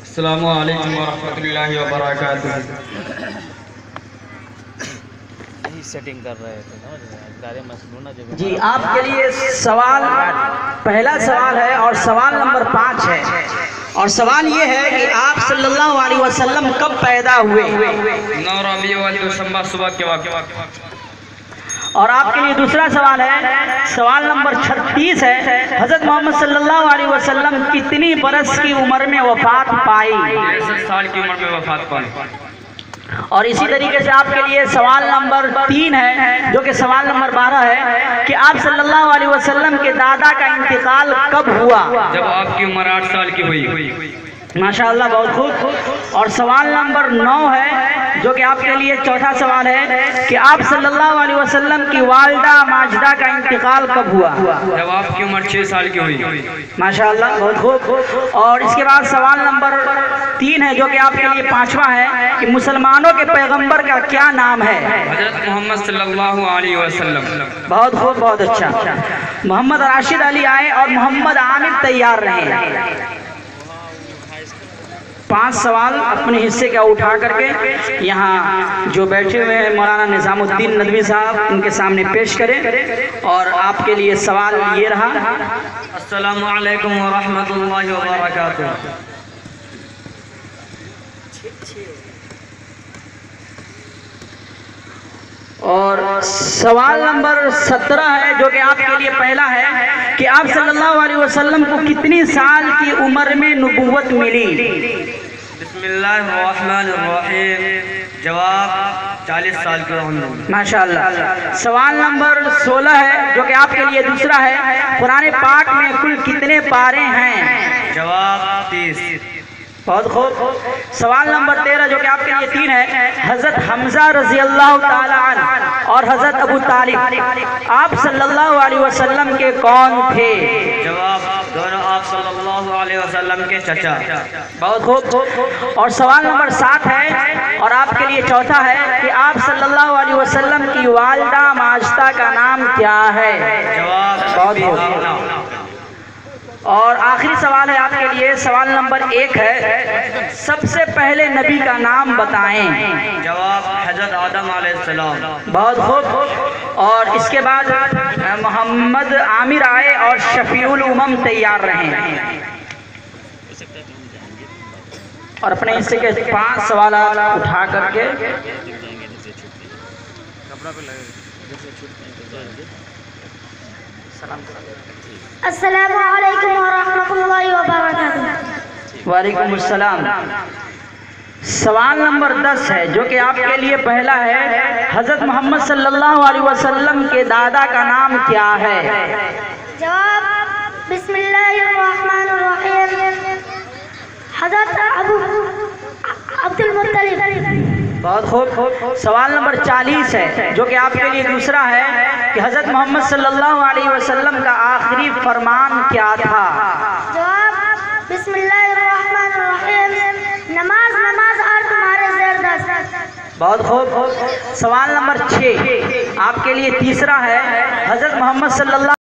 السلام علیکم ورحمۃ اللہ وبرکاتہ. سیٹنگ کر رہے تھے جی آپ کے لیے سوال، پہلا سوال ہے اور سوال نمبر 5 ہے، اور سوال یہ ہے کہ آپ صلی اللہ علیہ وسلم کب پیدا ہوئے؟ 9 ربیع الاول صبح کے وقت. اور آپ کے لیے دوسرا سوال ہے، سوال نمبر 36 ہے، حضرت محمد صلی اللہ علیہ وسلم کتنی برس کی عمر میں وفات پائی؟ 63 سال کی عمر میں وفات پائی. اور اسی طریقے سے آپ کے لیے سوال نمبر 3 ہے جو کہ سوال نمبر 12 ہے کہ آپ صلی اللہ علیہ وسلم کے دادا کا انتقال کب ہوا؟ جب آپ کی عمر 8 سال کی ہوئی. ماشاءاللہ، بہت خوب. اور سوال نمبر 9 ہے جو کہ آپ کے لیے چوتھا سوال ہے کہ آپ صلی اللہ علیہ وسلم کی والدہ ماجدہ کا انتقال کب ہوا؟ جب آپ کی عمر 6 سال کی ہوئی. ماشاءاللہ، بہت خوب. اور اس کے بعد سوال نمبر 3 ہے جو کہ آپ کے لیے 5واں ہے کہ مسلمانوں کے پیغمبر کا کیا نام ہے؟ حضرت محمد صلی اللہ علیہ وسلم. بہت خوب، بہت اچھا. محمد راشد علی آئے اور محمد عامر تیار رہے. 5 سوال اپنے حصے کا اٹھا کر کے یہاں جو بیٹھے ہوئے ہیں مولانا نظام الدین ندوی صاحب ان کے سامنے پیش کریں. اور آپ کے لیے سوال یہ رہا. السلام علیکم ورحمۃ اللہ وبرکاتہ. اور سوال نمبر 17 ہے جو کہ آپ کے لیے پہلا ہے کہ آپ صلی اللہ علیہ وسلم کو کتنی سال کی عمر میں نبوت ملی؟ بسم اللہ الرحمن الرحیم. جواب 40 سال کی عمر. ماشاءاللہ. سوال نمبر 16 ہے جو کہ آپ کے لیے دوسرا ہے، قرآن پاک میں کل کتنے پارے ہیں؟ جواب 30. بہت خوب. سوال نمبر 13 جو کہ آپ کے لیے 3 ہے، حضرت حمزہ رضی اللہ تعالی عنہ اور حضرت ابو طالب آپ صلی اللہ علیہ وسلم کے کون تھے؟ جواب دونوں آپ صلی اللہ علیہ وسلم کے چچا. بہت خوب. اور سوال نمبر 7 ہے اور آپ کے لیے چوتھا ہے کہ آپ صلی اللہ علیہ وسلم کی والدہ ماجدہ کا نام کیا ہے؟ جواب بہت خوب. اور آخری سوال ہے آپ کے لیے، سوال نمبر 1 ہے، سب سے پہلے نبی کا نام بتائیں. جواب حضرت آدم علیہ السلام. بہت خوب. اور اس کے بعد محمد عامر آئے اور شفیع الامم تیار رہیں. اور اپنے حصے کے 5 سوالات اٹھا کر کے السلام علیکم ورحمۃ اللہ وبرکاتہ. وعلیکم السلام. سوال نمبر 10 ہے جو کہ آپ کے لیے پہلا ہے، حضرت محمد صلی اللہ علیہ وسلم کے دادا کا نام کیا ہے؟ جواب بسم اللہ الرحمن الرحیم، حضرت عبد المطلب. بہت خوب. سوال نمبر 40 ہے جو کہ آپ کے لیے دوسرا ہے کہ حضرت محمد صلی اللہ علیہ وسلم کا آخری فرمان کیا تھا؟ جواب بسم اللہ الرحمن الرحیم، نماز نماز اور تمہارے زیر دست. بہت خوب. سوال نمبر 6 آپ کے لیے تیسرا ہے، حضرت محمد صلی اللہ